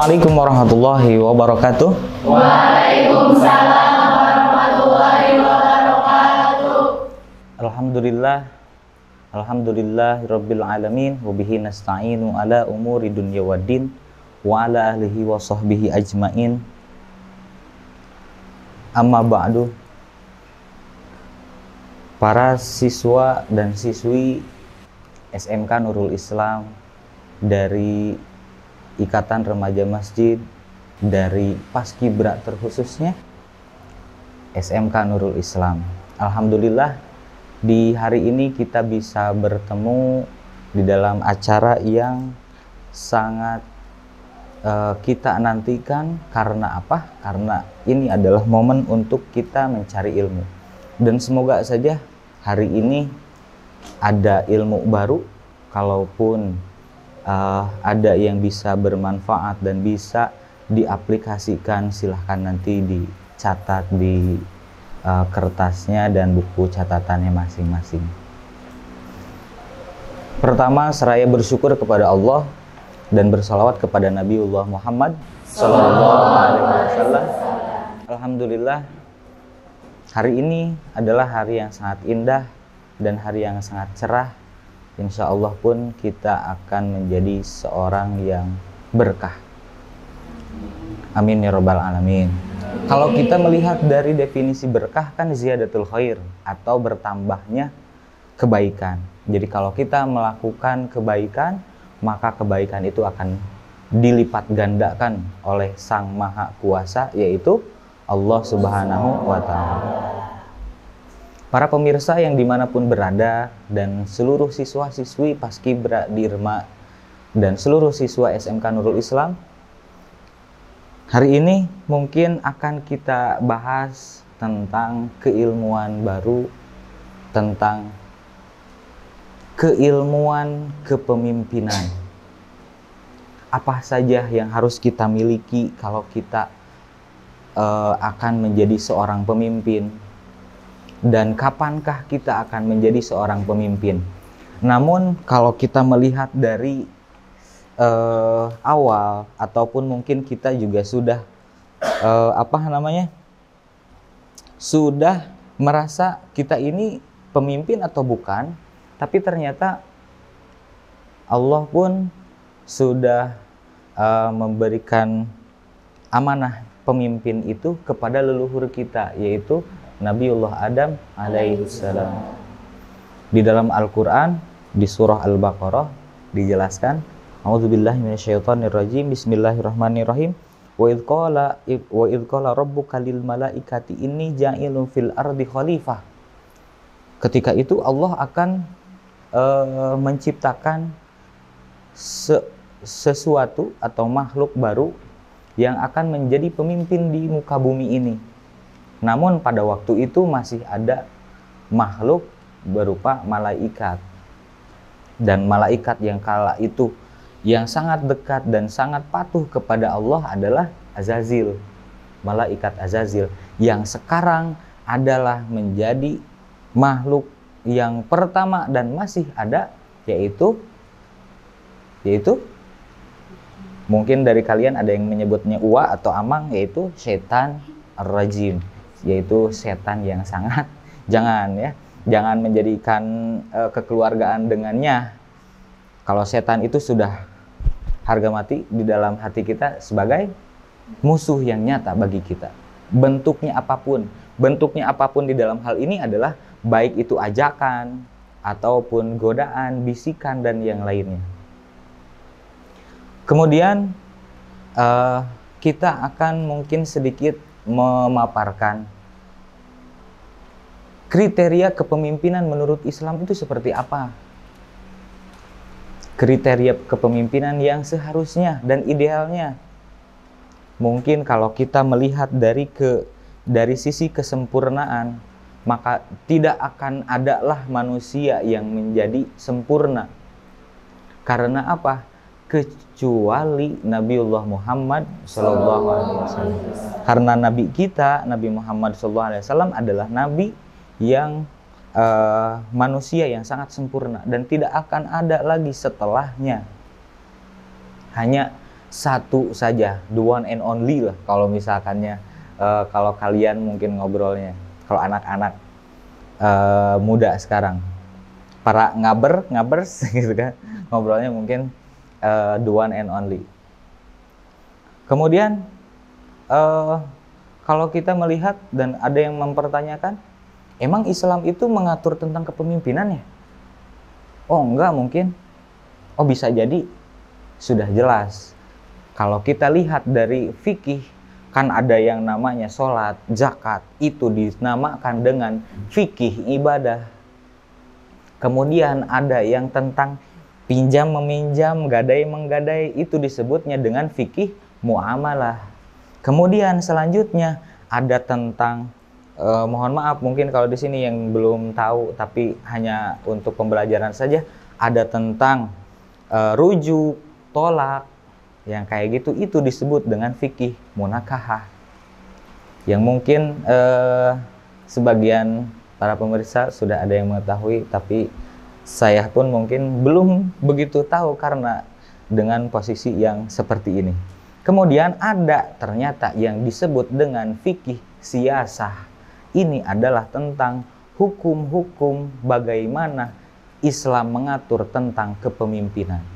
Assalamualaikum warahmatullahi wabarakatuh. Waalaikumsalam warahmatullahi wabarakatuh. Alhamdulillah rabbil alamin wa bihi nasta'inu ala umuri dunya waddin wa ala alihi wa sahbihi ajmain. Amma ba'du. Para siswa dan siswi SMK Nurul Islam dari Ikatan Remaja Masjid, dari Paskibra terkhususnya SMK Nurul Islam. Alhamdulillah di hari ini kita bisa bertemu di dalam acara yang sangat kita nantikan. Karena apa? Karena ini adalah momen untuk kita mencari ilmu. Dan semoga saja hari ini ada ilmu baru, kalaupun ada yang bisa bermanfaat dan bisa diaplikasikan, silahkan nanti dicatat di kertasnya dan buku catatannya masing-masing. Pertama, seraya bersyukur kepada Allah dan bersalawat kepada Nabiullah Muhammad Sallallahu Alaihi Wasallam. Alhamdulillah, hari ini adalah hari yang sangat indah dan hari yang sangat cerah. Insya Allah pun kita akan menjadi seorang yang berkah. Amin ya rabbal alamin. Kalau kita melihat dari definisi berkah kan ziyadatul khair, atau bertambahnya kebaikan. Jadi kalau kita melakukan kebaikan, maka kebaikan itu akan dilipat gandakan oleh Sang Maha Kuasa, yaitu Allah Subhanahu wa Ta'ala. Para pemirsa yang dimanapun berada, dan seluruh siswa-siswi Paskibra di Irma dan seluruh siswa SMK Nurul Islam, hari ini mungkin akan kita bahas tentang keilmuan baru, tentang keilmuan kepemimpinan. Apa saja yang harus kita miliki kalau kita akan menjadi seorang pemimpin, dan kapankah kita akan menjadi seorang pemimpin. Namun kalau kita melihat dari awal, ataupun mungkin kita juga sudah sudah merasa kita ini pemimpin atau bukan, tapi ternyata Allah pun sudah memberikan amanah pemimpin itu kepada leluhur kita, yaitu Nabiullah Adam alaihissalam. Di dalam Al-Quran, di surah Al-Baqarah dijelaskan, A'udzubillahi minasyaitonirrajim, Bismillahirrahmanirrahim. Wa idh qala rabbuka lil malaikati inni ja'ilun fil ardi khalifah. Ketika itu Allah akan menciptakan sesuatu atau makhluk baru yang akan menjadi pemimpin di muka bumi ini. Namun pada waktu itu masih ada makhluk berupa malaikat. Dan malaikat yang kala itu yang sangat dekat dan sangat patuh kepada Allah adalah Azazil. Malaikat Azazil yang sekarang adalah menjadi makhluk yang pertama dan masih ada, yaitu mungkin dari kalian ada yang menyebutnya Uwa atau Amang, yaitu setan ar-rajim, yaitu setan yang sangat jangan menjadikan kekeluargaan dengannya. Kalau setan itu sudah harga mati di dalam hati kita sebagai musuh yang nyata bagi kita. Bentuknya apapun di dalam hal ini adalah baik itu ajakan ataupun godaan, bisikan dan yang lainnya. Kemudian kita akan mungkin sedikit memaparkan kriteria kepemimpinan menurut Islam itu seperti apa. Kriteria kepemimpinan yang seharusnya dan idealnya. Mungkin kalau kita melihat dari sisi kesempurnaan, maka tidak akan adalah manusia yang menjadi sempurna. Karena apa? Kecuali Nabiullah Muhammad Sallallahu Alaihi Wasallam. Karena Nabi kita, Nabi Muhammad Sallallahu Alaihi Wasallam adalah Nabi yang manusia yang sangat sempurna dan tidak akan ada lagi setelahnya. Hanya satu saja, the one and only lah kalau misalkannya kalau kalian mungkin ngobrolnya, kalau anak-anak muda sekarang, para ngabers gitu kan, ngobrolnya mungkin the one and only. Kemudian kalau kita melihat dan ada yang mempertanyakan, emang Islam itu mengatur tentang kepemimpinan ya? Oh enggak mungkin. Oh bisa jadi. Sudah jelas. Kalau kita lihat dari fikih, kan ada yang namanya sholat, zakat, itu dinamakan dengan fikih ibadah. Kemudian ada yang tentang pinjam meminjam, gadai menggadai, itu disebutnya dengan fikih muamalah. Kemudian selanjutnya ada tentang mohon maaf mungkin kalau di sini yang belum tahu, tapi hanya untuk pembelajaran saja, ada tentang rujuk, tolak, yang kayak gitu, itu disebut dengan fikih munakahah. Yang mungkin sebagian para pemirsa sudah ada yang mengetahui, tapi saya pun mungkin belum begitu tahu karena dengan posisi yang seperti ini. Kemudian ada ternyata yang disebut dengan fikih siyasah. Ini adalah tentang hukum-hukum bagaimana Islam mengatur tentang kepemimpinan.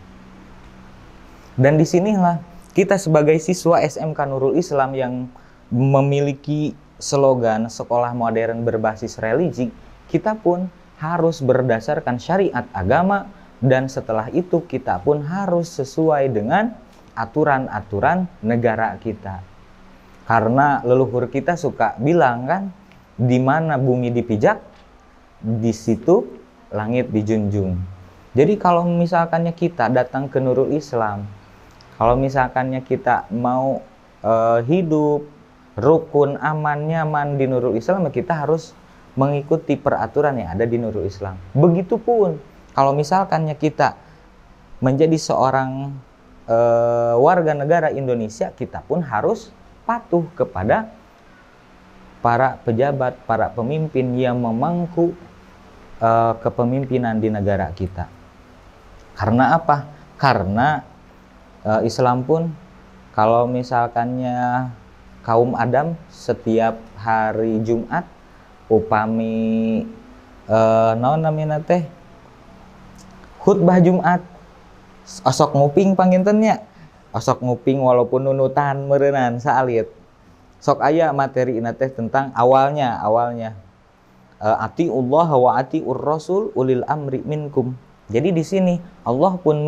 Dan disinilah kita sebagai siswa SMK Nurul Islam yang memiliki slogan sekolah modern berbasis religi, kita pun harus berdasarkan syariat agama, dan setelah itu kita pun harus sesuai dengan aturan-aturan negara kita. Karena leluhur kita suka bilang kan, di mana bumi dipijak, di situ langit dijunjung. Jadi kalau misalkannya kita datang ke Nurul Islam, kalau misalkannya kita mau hidup rukun, aman, nyaman di Nurul Islam, kita harus mengikuti peraturan yang ada di Nurul Islam. Begitupun kalau misalkannya kita menjadi seorang warga negara Indonesia, kita pun harus patuh kepada para pejabat, para pemimpin yang memangku kepemimpinan di negara kita. Karena apa? Karena Islam pun kalau misalkannya kaum Adam setiap hari Jumat upami naon namina teh khutbah Jumat, osok nguping pangintennya, osok nguping walaupun nunutan meureunnan saalit. Sok aya materi ina teh tentang awalnya atiullah wa atiur rasul ulil amri minkum. Jadi di sini Allah pun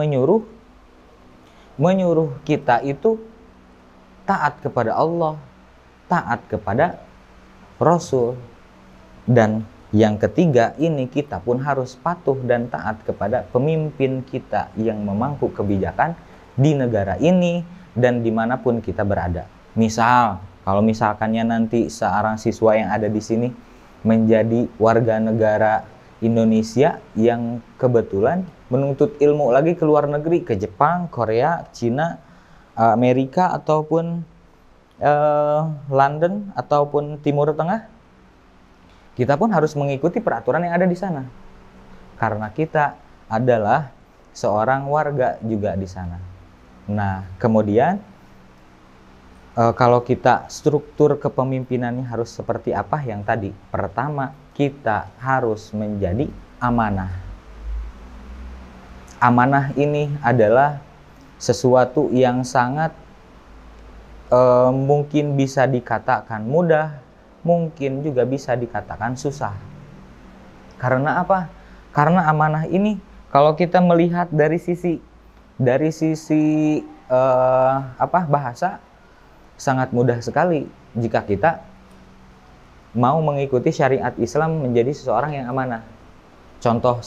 menyuruh kita itu taat kepada Allah, taat kepada Rasul. Dan yang ketiga ini kita pun harus patuh dan taat kepada pemimpin kita yang memangku kebijakan di negara ini dan dimanapun kita berada. Misal, kalau misalkannya nanti seorang siswa yang ada di sini menjadi warga negara Indonesia yang kebetulan menuntut ilmu lagi ke luar negeri, ke Jepang, Korea, Cina, Amerika, ataupun London, ataupun Timur Tengah, kita pun harus mengikuti peraturan yang ada di sana. Karena kita adalah seorang warga juga di sana. Nah, kemudian kalau kita struktur kepemimpinannya harus seperti apa yang tadi? Pertama, kita harus menjadi amanah. Amanah ini adalah sesuatu yang sangat mungkin bisa dikatakan mudah, mungkin juga bisa dikatakan susah. Karena apa? Karena amanah ini kalau kita melihat dari sisi bahasa, sangat mudah sekali jika kita mau mengikuti syariat Islam menjadi seseorang yang amanah. Contoh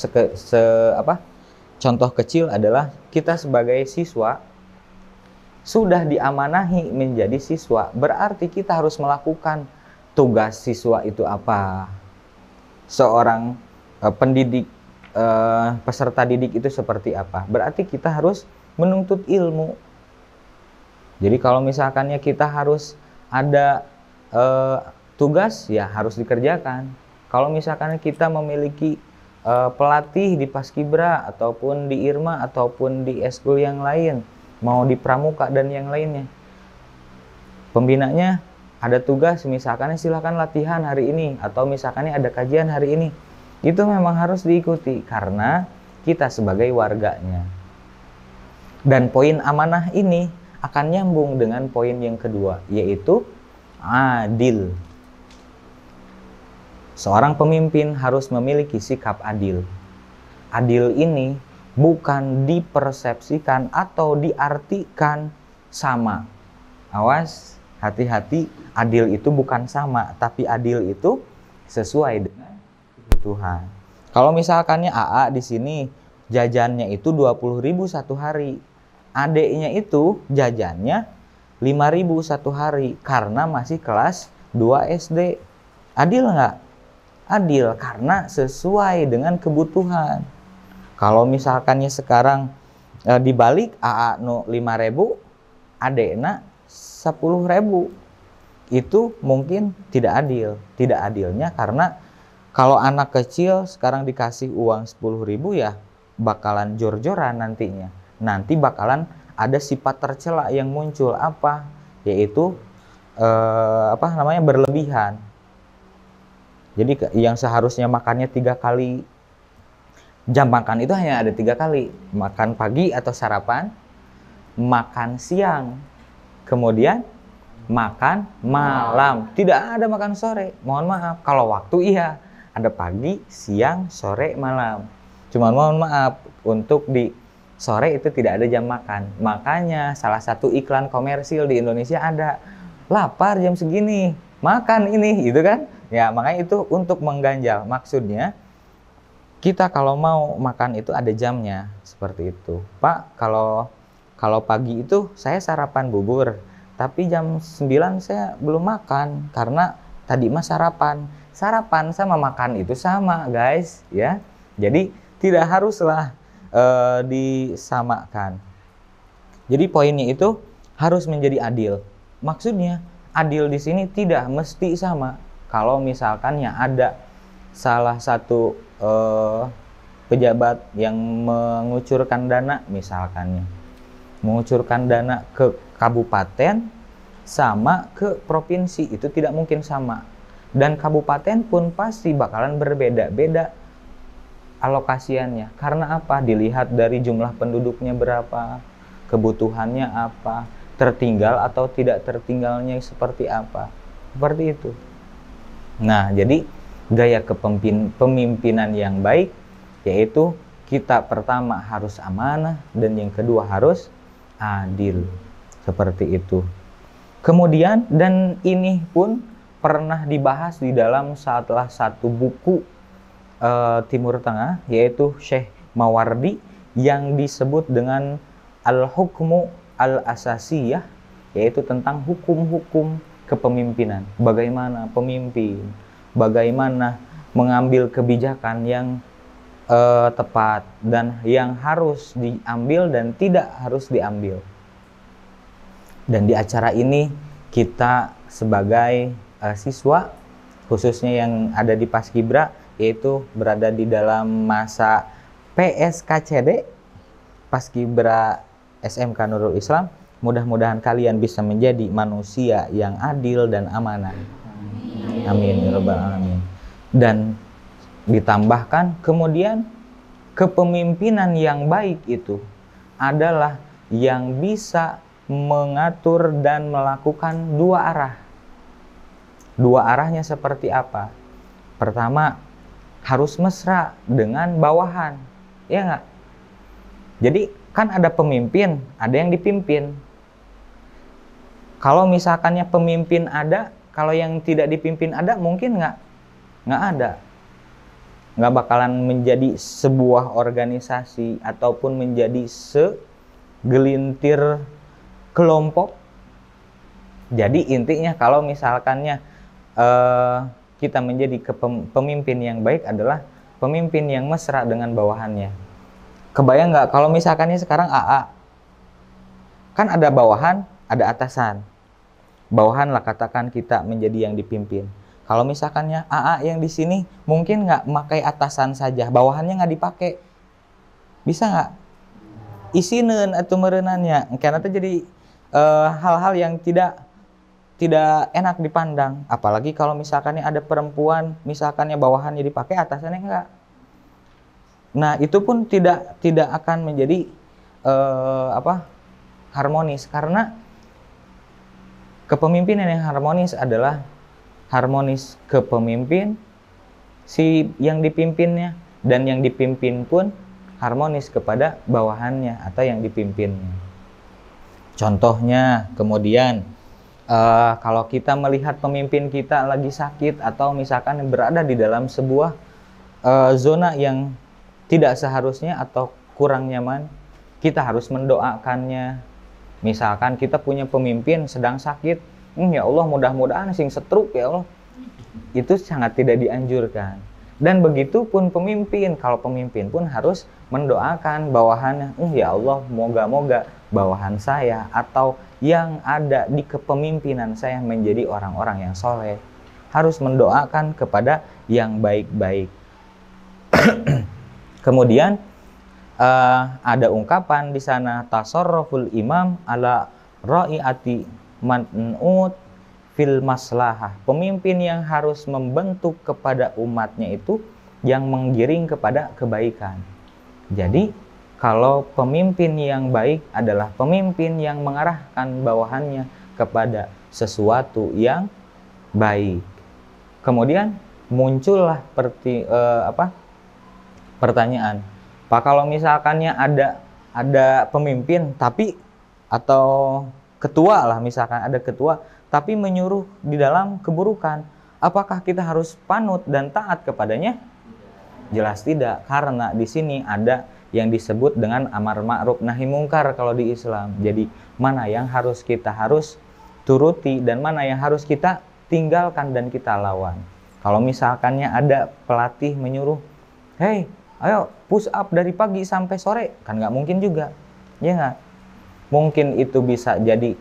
kecil adalah kita sebagai siswa sudah diamanahi menjadi siswa, berarti kita harus melakukan tugas siswa itu apa. Seorang pendidik, peserta didik itu seperti apa? Berarti kita harus menuntut ilmu. Jadi kalau misalkannya kita harus ada tugas, ya harus dikerjakan. Kalau misalkan kita memiliki pelatih di Paskibra ataupun di Irma ataupun di eskul yang lain, mau di pramuka dan yang lainnya. Pembinanya ada tugas, misalkan silakan latihan hari ini, atau misalkan ada kajian hari ini. Itu memang harus diikuti karena kita sebagai warganya. Dan poin amanah ini akan nyambung dengan poin yang kedua, yaitu adil. Seorang pemimpin harus memiliki sikap adil. Adil ini bukan dipersepsikan atau diartikan sama. Awas, hati-hati, adil itu bukan sama, tapi adil itu sesuai dengan kebutuhan. Kalau misalkannya AA di sini jajannya itu 20.000 satu hari, adeknya itu jajannya 5.000 satu hari karena masih kelas 2 SD. Adil nggak? Adil karena sesuai dengan kebutuhan. Kalau misalkannya sekarang dibalik AA no 5.000, adekna 10.000, itu mungkin tidak adil. Tidak adilnya karena kalau anak kecil sekarang dikasih uang 10.000 ya bakalan jor-joran nantinya. Nanti bakalan ada sifat tercela yang muncul, apa? Yaitu berlebihan. Jadi yang seharusnya makannya 3 kali, jam makan itu hanya ada 3 kali. Makan pagi atau sarapan, makan siang, kemudian makan malam. Tidak ada makan sore. Mohon maaf, kalau waktu iya, ada pagi, siang, sore, malam. Cuma mohon maaf, untuk di sore itu tidak ada jam makan. Makanya salah satu iklan komersil di Indonesia ada, lapar jam segini, makan ini, gitu kan? Ya, makanya itu untuk mengganjal. Maksudnya kita kalau mau makan itu ada jamnya, seperti itu. Pak, kalau pagi itu saya sarapan bubur, tapi jam 9 saya belum makan karena tadi mah sarapan. Sarapan sama makan itu sama, guys, ya. Jadi tidak haruslah disamakan. Jadi poinnya itu harus menjadi adil. Maksudnya adil di sini tidak mesti sama. Kalau misalkannya ada salah satu pejabat yang mengucurkan dana, misalkannya mengucurkan dana ke kabupaten sama ke provinsi, itu tidak mungkin sama. Dan kabupaten pun pasti bakalan berbeda-beda alokasiannya. Karena apa? Dilihat dari jumlah penduduknya berapa, kebutuhannya apa, tertinggal atau tidak tertinggalnya seperti apa. Seperti itu. Nah, jadi gaya kepemimpinan yang baik yaitu kita pertama harus amanah dan yang kedua harus adil. Seperti itu. Kemudian, dan ini pun pernah dibahas di dalam salah satu buku Timur Tengah, yaitu Syekh Mawardi, yang disebut dengan Al-Hukmu Al-Asasiyah, yaitu tentang hukum-hukum kepemimpinan. Bagaimana pemimpin, bagaimana mengambil kebijakan yang tepat dan yang harus diambil dan tidak harus diambil. Dan di acara ini kita sebagai siswa, khususnya yang ada di Paskibra, yaitu berada di dalam masa PSKCD, Paskibra SMK Nurul Islam, mudah-mudahan kalian bisa menjadi manusia yang adil dan amanah. Amin ya rabbal alamin. Dan ditambahkan kemudian kepemimpinan yang baik itu adalah yang bisa mengatur dan melakukan 2 arah. 2 arahnya seperti apa? Pertama, harus mesra dengan bawahan, ya nggak? Jadi kan ada pemimpin, ada yang dipimpin. Kalau misalkannya pemimpin ada, kalau yang tidak dipimpin ada, mungkin nggak ada. Nggak bakalan menjadi sebuah organisasi ataupun menjadi segelintir kelompok. Jadi intinya kalau misalkannya kita menjadi pemimpin yang baik adalah pemimpin yang mesra dengan bawahannya. Kebayang nggak kalau misalkannya sekarang AA, kan ada bawahan, ada atasan. Bawahan lah katakan kita menjadi yang dipimpin. Kalau misalkannya AA yang di sini mungkin nggak memakai atasan saja, bawahannya nggak dipakai, bisa nggak? isinen atau merenannya karena itu jadi hal-hal yang tidak enak dipandang, apalagi kalau misalkannya ada perempuan misalkannya bawahannya dipakai atasannya enggak. Nah itu pun tidak akan menjadi harmonis, karena kepemimpinan yang harmonis adalah harmonis kepemimpin si yang dipimpinnya, dan yang dipimpin pun harmonis kepada bawahannya atau yang dipimpinnya. Contohnya kemudian kalau kita melihat pemimpin kita lagi sakit atau misalkan berada di dalam sebuah zona yang tidak seharusnya atau kurang nyaman, kita harus mendoakannya. Misalkan kita punya pemimpin sedang sakit, ya Allah mudah-mudahan sing setruk ya Allah. Itu sangat tidak dianjurkan. Dan begitu pun pemimpin, kalau pemimpin pun harus mendoakan bawahannya, ya Allah moga-moga bawahan saya atau yang ada di kepemimpinan saya menjadi orang-orang yang soleh. Harus mendoakan kepada yang baik-baik. Kemudian ada ungkapan di sana, tasarruful imam ala ra'iati man'ut fil maslahah. Pemimpin yang harus membentuk kepada umatnya itu yang menggiring kepada kebaikan. Jadi kalau pemimpin yang baik adalah pemimpin yang mengarahkan bawahannya kepada sesuatu yang baik. Kemudian muncullah pertanyaan, Pak, kalau misalkannya ada pemimpin tapi atau ketua lah, misalkan ada ketua tapi menyuruh di dalam keburukan, apakah kita harus panut dan taat kepadanya? Jelas tidak, karena di sini ada yang disebut dengan amar ma'ruf nahi mungkar kalau di Islam. Jadi mana yang harus kita turuti dan mana yang harus kita tinggalkan dan kita lawan. Kalau misalkannya ada pelatih menyuruh, "Hei, ayo push up dari pagi sampai sore," kan nggak mungkin juga, ya nggak? Mungkin itu bisa jadi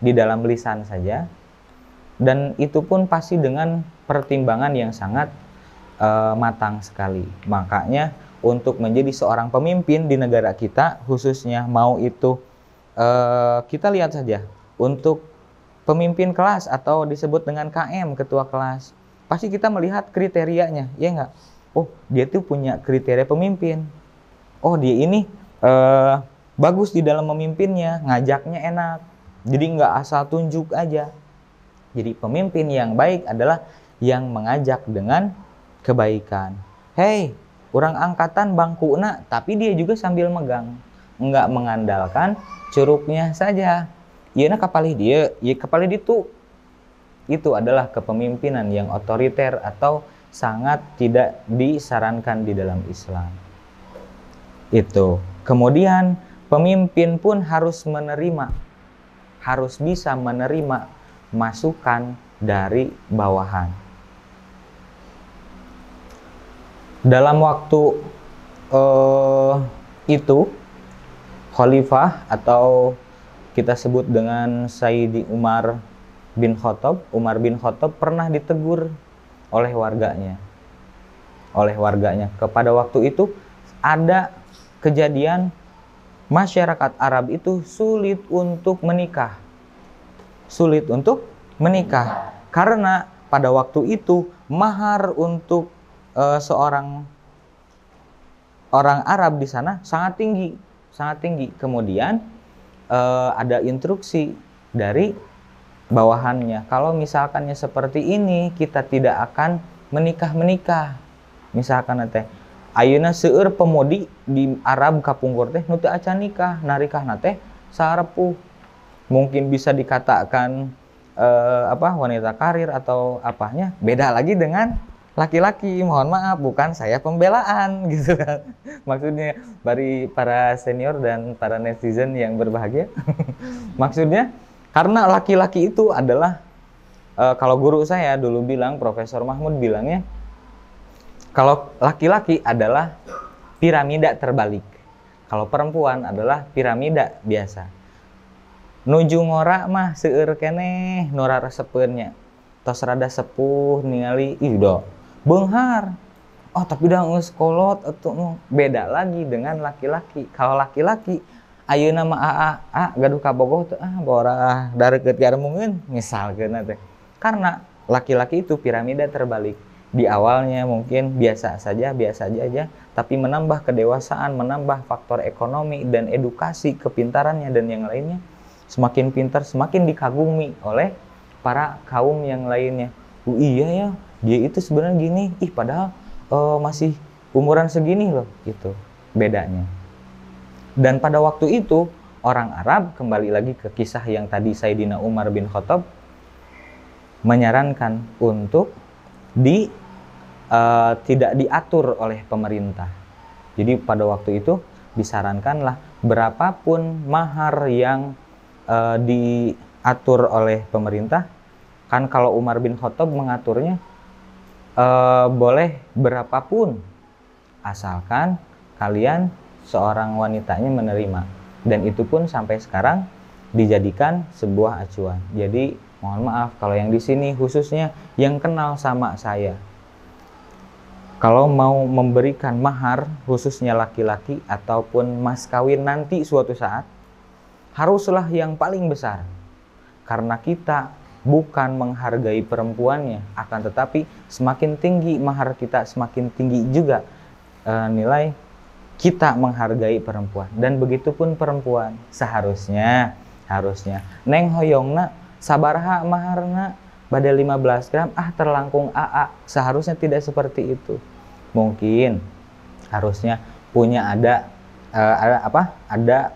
di dalam lisan saja, dan itu pun pasti dengan pertimbangan yang sangat matang sekali. Makanya untuk menjadi seorang pemimpin di negara kita khususnya, mau itu kita lihat saja untuk pemimpin kelas atau disebut dengan KM, ketua kelas, pasti kita melihat kriterianya, ya nggak? Oh, dia tuh punya kriteria pemimpin. Oh, dia ini bagus di dalam memimpinnya, ngajaknya enak. Jadi nggak asal tunjuk aja. Jadi pemimpin yang baik adalah yang mengajak dengan kebaikan. Hei, orang angkatan bangkuna, tapi dia juga sambil megang. Nggak mengandalkan curugnya saja. Iya, nah kapalih dia, iya kapalih itu. Itu adalah kepemimpinan yang otoriter atau sangat tidak disarankan di dalam Islam. Itu. Kemudian pemimpin pun harus bisa menerima masukan dari bawahan. Dalam waktu itu khalifah atau kita sebut dengan Sayyidi Umar bin Khattab pernah ditegur oleh warganya. Kepada waktu itu ada kejadian masyarakat Arab itu sulit untuk menikah. Karena pada waktu itu mahar untuk seorang orang Arab di sana sangat tinggi. Kemudian ada instruksi dari bawahannya, kalau misalkannya seperti ini kita tidak akan menikah. Misalkan teh ayeuna seueur pemudi di Arab kapungkur teh nu teu acan nikah, narikahna teh sarepuh. Mungkin bisa dikatakan wanita karir atau apanya, beda lagi dengan laki-laki. Mohon maaf, bukan saya pembelaan gitu kan. Maksudnya bagi para senior dan para netizen yang berbahagia. Maksudnya karena laki-laki itu adalah kalau guru saya dulu bilang, Profesor Mahmud bilangnya, kalau laki-laki adalah piramida terbalik, kalau perempuan adalah piramida biasa. Nuju ngora mah seueur keneh nora resepeunnya, tos rada sepuh ningali ih do beunghar, Oh tapi dah geus kolot atau beda lagi dengan laki-laki. Kalau laki-laki ayeuna mah gaduh ka bogoh teh bora darekeut garmungeun misalkeun teh. Karena laki-laki itu piramida terbalik. Di awalnya mungkin biasa saja aja, tapi menambah kedewasaan, menambah faktor ekonomi dan edukasi, kepintarannya dan yang lainnya, semakin pintar, semakin dikagumi oleh para kaum yang lainnya. Iya ya, dia itu sebenarnya gini, padahal masih umuran segini loh, gitu bedanya. Dan pada waktu itu orang Arab, kembali lagi ke kisah yang tadi Sayyidina Umar bin Khattab menyarankan untuk tidak diatur oleh pemerintah. Jadi pada waktu itu disarankanlah berapapun mahar yang diatur oleh pemerintah. Kan kalau Umar bin Khattab mengaturnya boleh berapapun asalkan kalian seorang wanitanya menerima. Dan itu pun sampai sekarang dijadikan sebuah acuan. Jadi mohon maaf kalau yang di sini khususnya yang kenal sama saya, kalau mau memberikan mahar khususnya laki-laki ataupun mas kawin nanti suatu saat, haruslah yang paling besar. Karena kita bukan menghargai perempuannya, akan tetapi semakin tinggi mahar kita, semakin tinggi juga nilai kita menghargai perempuan. Dan begitupun perempuan harusnya neng hoyongna sabaraha maharna bade 15 gram terlangkung seharusnya tidak seperti itu. Mungkin harusnya punya ada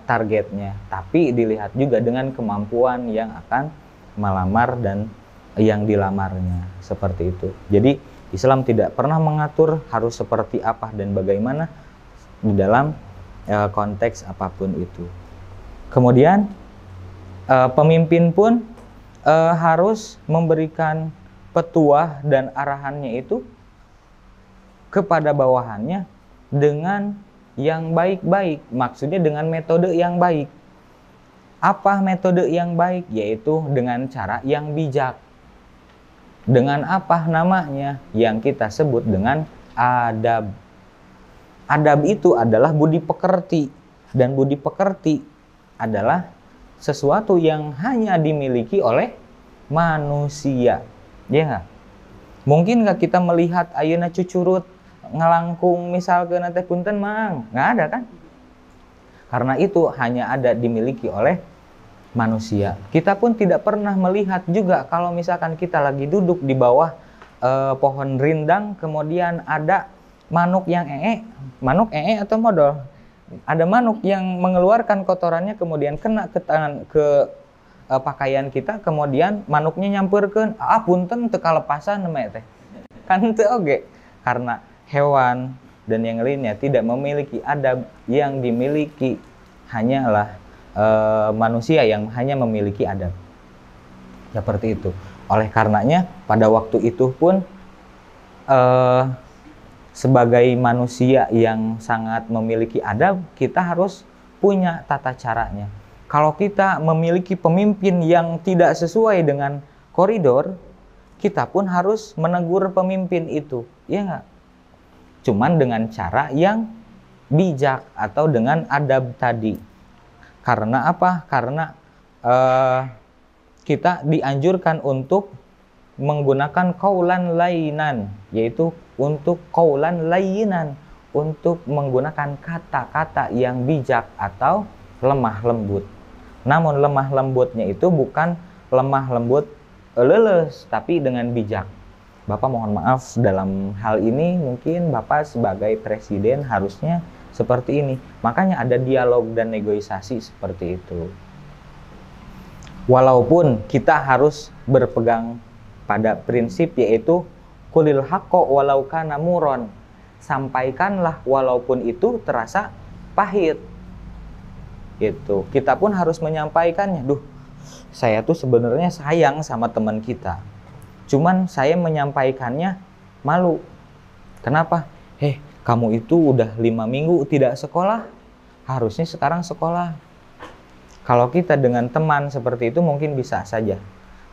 targetnya, tapi dilihat juga dengan kemampuan yang akan melamar dan yang dilamarnya, seperti itu. Jadi Islam tidak pernah mengatur harus seperti apa dan bagaimana di dalam konteks apapun itu. Kemudian pemimpin pun harus memberikan petuah dan arahannya itu kepada bawahannya dengan yang baik-baik, maksudnya dengan metode yang baik. Apa metode yang baik? Yaitu dengan cara yang bijak. Dengan apa namanya? Yang kita sebut dengan adab. Adab itu adalah budi pekerti, dan budi pekerti adalah sesuatu yang hanya dimiliki oleh manusia. Ya nggak? Mungkin nggak kita melihat ayeuna cucurut ngelangkung misalkan teh punten mang, nggak ada kan? Karena itu hanya ada dimiliki oleh manusia. Kita pun tidak pernah melihat juga kalau misalkan kita lagi duduk di bawah pohon rindang, kemudian ada manuk yang manuk atau modal, ada manuk yang mengeluarkan kotorannya kemudian kena ke tangan ke pakaian kita, kemudian manuknya nyamperkeun, punten teu kalepasan teh. Kan teu oge, karena hewan dan yang lainnya tidak memiliki adab, yang dimiliki hanyalah manusia yang hanya memiliki adab. Seperti itu. Oleh karenanya pada waktu itu pun sebagai manusia yang sangat memiliki adab, kita harus punya tata caranya. Kalau kita memiliki pemimpin yang tidak sesuai dengan koridor, kita pun harus menegur pemimpin itu, ya nggak? Cuman dengan cara yang bijak atau dengan adab tadi. Karena apa? Karena kita dianjurkan untuk menggunakan qaulan lainan, yaitu untuk qaulan lainan, untuk menggunakan kata-kata yang bijak atau lemah lembut. Namun lemah lembutnya itu bukan lemah lembut leles, tapi dengan bijak. Bapak mohon maaf dalam hal ini, mungkin Bapak sebagai presiden harusnya seperti ini. Makanya ada dialog dan negosiasi seperti itu. Walaupun kita harus berpegang pada prinsip, yaitu qulil haqqo walau kana muron. Sampaikanlah walaupun itu terasa pahit. Gitu. Kita pun harus menyampaikannya. Saya tuh sebenarnya sayang sama teman kita. Cuman saya menyampaikannya malu. Kenapa? Kamu itu udah 5 minggu tidak sekolah. Harusnya sekarang sekolah. Kalau kita dengan teman seperti itu mungkin bisa saja.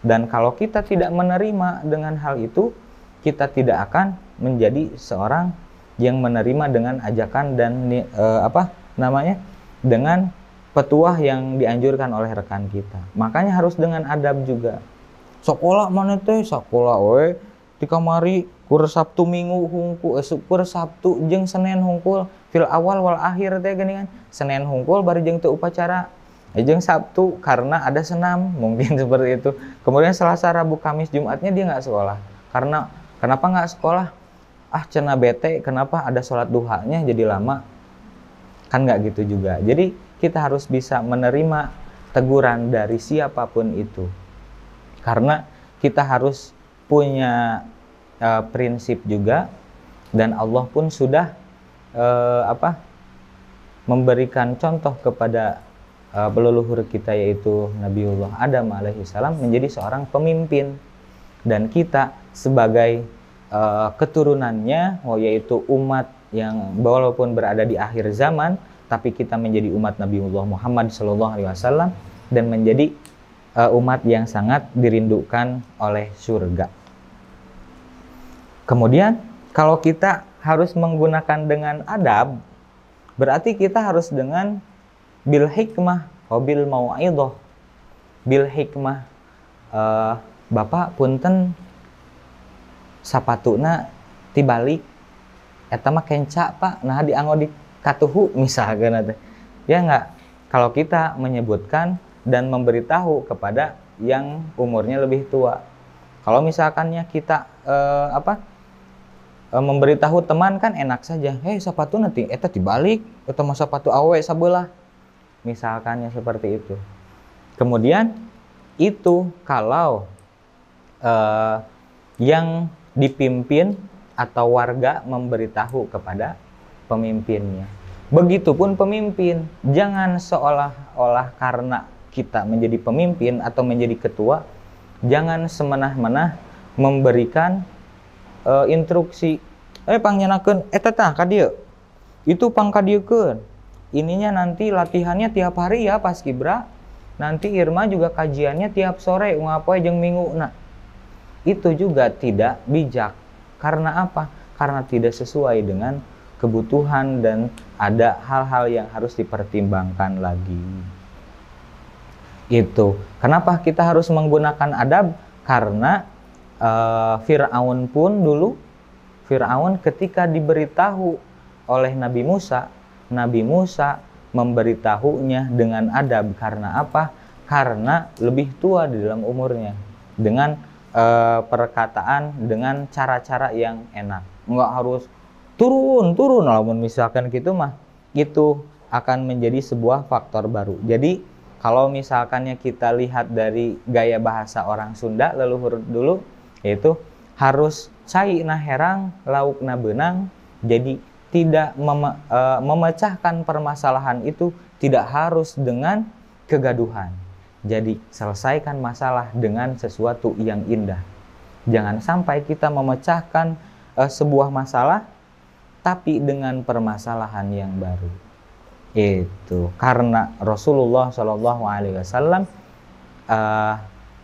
Dan kalau kita tidak menerima dengan hal itu, kita tidak akan menjadi seorang yang menerima dengan ajakan dan dengan petuah yang dianjurkan oleh rekan kita. Makanya harus dengan adab juga. Sekolah mana teh? Sekolah we di kamari kur Sabtu Minggu hungkul, kur Sabtu jeung Senin hungkul fil awal wal akhir teh geuningan. Senin hungkul bari jeung teu upacara. Jeung Sabtu karena ada senam, mungkin seperti itu. Kemudian Selasa, Rabu, Kamis, Jumatnya dia nggak sekolah. Karena kenapa nggak sekolah? Cenah bete, kenapa ada sholat duhanya jadi lama? Kan nggak gitu juga. Jadi kita harus bisa menerima teguran dari siapapun itu. Karena kita harus punya prinsip juga, dan Allah pun sudah memberikan contoh kepada leluhur kita, yaitu Nabiullah Adam alaihissalam menjadi seorang pemimpin, dan kita sebagai keturunannya, yaitu umat yang walaupun berada di akhir zaman, tapi kita menjadi umat Nabiullah Muhammad SAW dan menjadi umat yang sangat dirindukan oleh surga. Kemudian kalau kita harus menggunakan dengan adab, berarti kita harus dengan bil hikmah wabil mau'idhah. Bil hikmah, Bapak punten sapatuna tibalik eta mah kenca Pak, nah dianggo di katuhu misalkan teh. Ya enggak, kalau kita menyebutkan dan memberitahu kepada yang umurnya lebih tua. Kalau misalkannya kita memberitahu teman kan enak saja. Hei sapatu nanti eta dibalik, eta mah sapatu awe sabelah. Misalkannya seperti itu. Kemudian itu kalau yang dipimpin atau warga memberitahu kepada pemimpinnya. Begitupun pemimpin, jangan seolah-olah karena kita menjadi pemimpin atau menjadi ketua, jangan semenah-menah memberikan instruksi. Pangnyenakeun eta tah ka dieu. Itu pang ka dieukeun. Ininya nanti latihannya tiap hari ya Paskibra. Nanti Irma juga kajiannya tiap sore ngapoe jeung minggu. Nah, itu juga tidak bijak. Karena apa? Karena tidak sesuai dengan kebutuhan dan ada hal-hal yang harus dipertimbangkan lagi. Itu. Kenapa kita harus menggunakan adab? Karena Fir'aun pun dulu, Fir'aun ketika diberitahu oleh Nabi Musa memberitahunya dengan adab. Karena apa? Karena lebih tua di dalam umurnya. Dengan perkataan, dengan cara-cara yang enak. Nggak harus turun. Walaupun misalkan gitu mah, itu akan menjadi sebuah faktor baru. Jadi kalau misalkannya kita lihat dari gaya bahasa orang Sunda leluhur dulu, yaitu harus cai na herang, lauk na benang. Jadi tidak memecahkan permasalahan itu tidak harus dengan kegaduhan. Jadi selesaikan masalah dengan sesuatu yang indah. Jangan sampai kita memecahkan sebuah masalah tapi dengan permasalahan yang baru. Itu karena Rasulullah SAW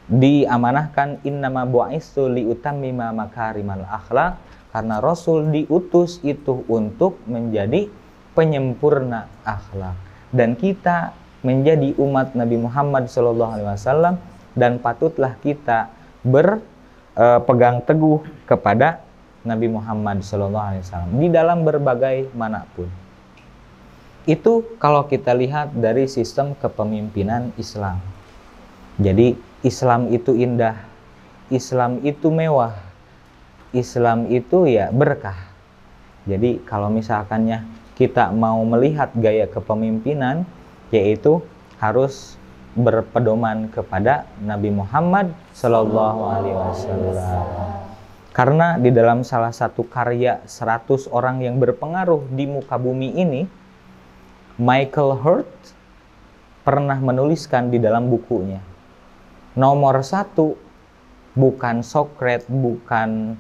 diamanahkan innama bu'istu liutammima makarimal akhlak. Karena Rasul diutus itu untuk menjadi penyempurna akhlak. Dan kita menjadi umat Nabi Muhammad SAW dan patutlah kita berpegang teguh kepada Nabi Muhammad SAW di dalam berbagai manapun. Itu kalau kita lihat dari sistem kepemimpinan Islam. Jadi Islam itu indah, Islam itu mewah, Islam itu ya berkah. Jadi kalau misalkannya kita mau melihat gaya kepemimpinan, yaitu harus berpedoman kepada Nabi Muhammad SAW. Karena di dalam salah satu karya 100 orang yang berpengaruh di muka bumi ini, Michael Hurt pernah menuliskan di dalam bukunya, nomor 1 bukan Socrates, bukan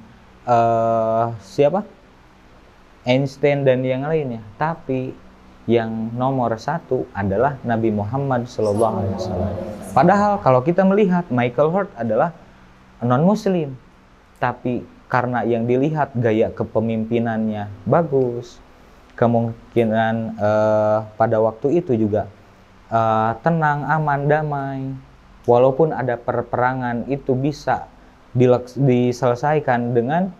Einstein dan yang lainnya, tapi yang nomor 1 adalah Nabi Muhammad SAW. Padahal kalau kita melihat Michael Hurt adalah non-Muslim, tapi karena yang dilihat gaya kepemimpinannya bagus, kemungkinan pada waktu itu juga tenang, aman, damai. Walaupun ada peperangan itu bisa diselesaikan dengan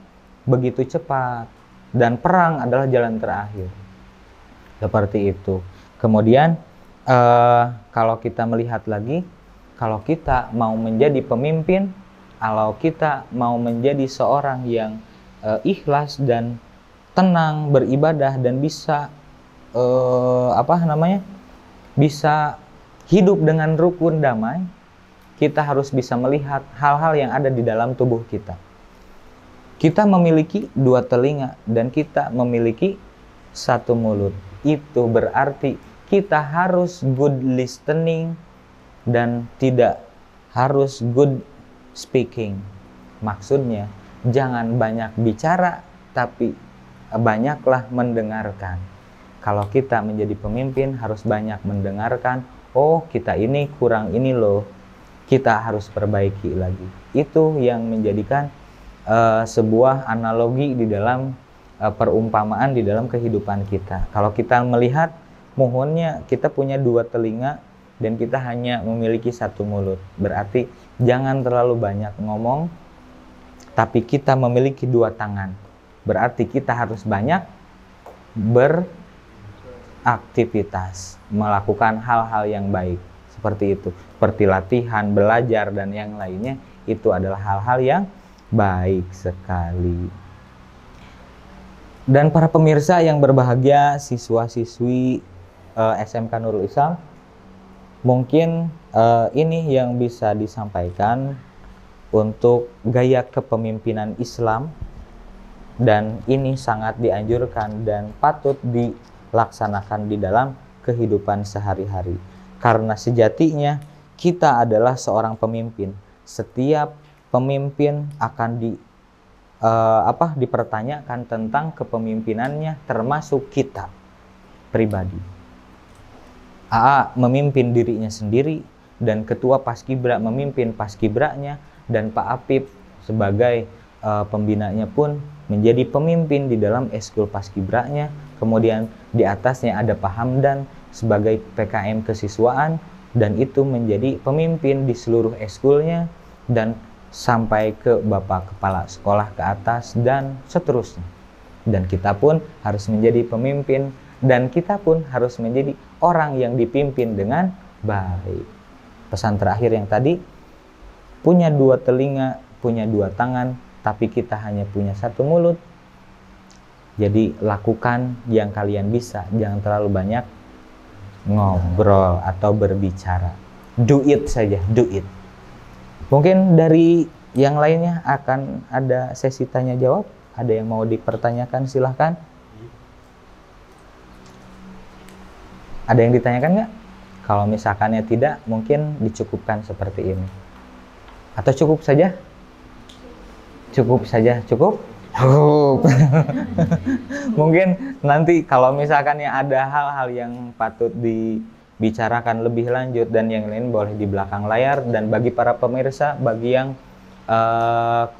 begitu cepat, dan perang adalah jalan terakhir. Seperti itu. Kemudian kalau kita melihat lagi, kalau kita mau menjadi pemimpin, kalau kita mau menjadi seorang yang ikhlas dan tenang beribadah dan bisa bisa hidup dengan rukun damai, kita harus bisa melihat hal-hal yang ada di dalam tubuh kita. Kita memiliki 2 telinga dan kita memiliki 1 mulut. Itu berarti kita harus good listening dan tidak harus good speaking. Maksudnya, jangan banyak bicara, tapi banyaklah mendengarkan. Kalau kita menjadi pemimpin harus banyak mendengarkan. Oh, kita ini kurang ini loh, kita harus perbaiki lagi. Itu yang menjadikan sebuah analogi di dalam perumpamaan di dalam kehidupan kita. Kalau kita melihat, mohonnya kita punya 2 telinga dan kita hanya memiliki 1 mulut. Berarti jangan terlalu banyak ngomong, tapi kita memiliki 2 tangan. Berarti kita harus banyak beraktivitas, melakukan hal-hal yang baik. Seperti itu. Seperti latihan, belajar, dan yang lainnya. Itu adalah hal-hal yang baik sekali. Dan para pemirsa yang berbahagia, siswa-siswi SMK Nurul Islam, mungkin ini yang bisa disampaikan untuk gaya kepemimpinan Islam, dan ini sangat dianjurkan dan patut dilaksanakan di dalam kehidupan sehari-hari. Karena sejatinya kita adalah seorang pemimpin. Setiap pemimpin akan dipertanyakan tentang kepemimpinannya, termasuk kita pribadi. AA memimpin dirinya sendiri, dan ketua Paskibra memimpin Paskibranya, dan Pak Apip sebagai pembinanya pun menjadi pemimpin di dalam eskul Paskibranya. Kemudian di atasnya ada Pak Hamdan sebagai PKM kesiswaan, dan itu menjadi pemimpin di seluruh eskulnya, dan sampai ke Bapak Kepala Sekolah ke atas, dan seterusnya. Dan kita pun harus menjadi pemimpin, dan kita pun harus menjadi orang yang dipimpin dengan baik. Pesan terakhir yang tadi, punya 2 telinga, punya 2 tangan, tapi kita hanya punya 1 mulut. Jadi lakukan yang kalian bisa, jangan terlalu banyak ngobrol atau berbicara. Do it saja, do it. Mungkin dari yang lainnya akan ada sesi tanya jawab. Ada yang mau dipertanyakan, silahkan. Ada yang ditanyakan nggak? Kalau misalkannya tidak, mungkin dicukupkan seperti ini. Atau cukup saja? Cukup saja, cukup? Cukup. Mungkin nanti kalau misalkannya ada hal-hal yang patut dibicarakan lebih lanjut dan yang lain, boleh di belakang layar. Dan bagi para pemirsa, bagi yang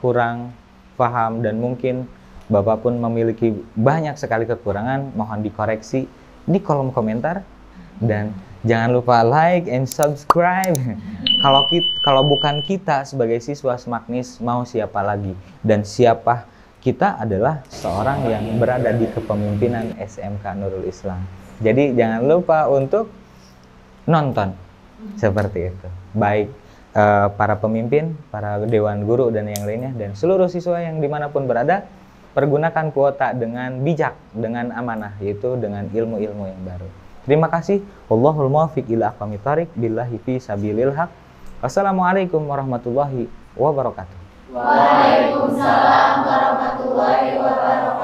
kurang paham dan mungkin Bapak pun memiliki banyak sekali kekurangan, mohon dikoreksi di kolom komentar. Dan jangan lupa like and subscribe. Kalau bukan kita sebagai siswa Smagnis, mau siapa lagi? Dan siapa kita adalah seorang yang berada di kepemimpinan SMK Nurul Islam. Jadi jangan lupa untuk nonton seperti itu. Baik para pemimpin, para dewan guru dan yang lainnya, dan seluruh siswa yang dimanapun berada, pergunakan kuota dengan bijak, dengan amanah, yaitu dengan ilmu-ilmu yang baru. Terima kasih. Wallahul muwaffiq ila aqwamit thoriq, billahi fi sabilil haq. Wassalamualaikum warahmatullahi wabarakatuh. Waalaikumsalam warahmatullahi wabarakatuh.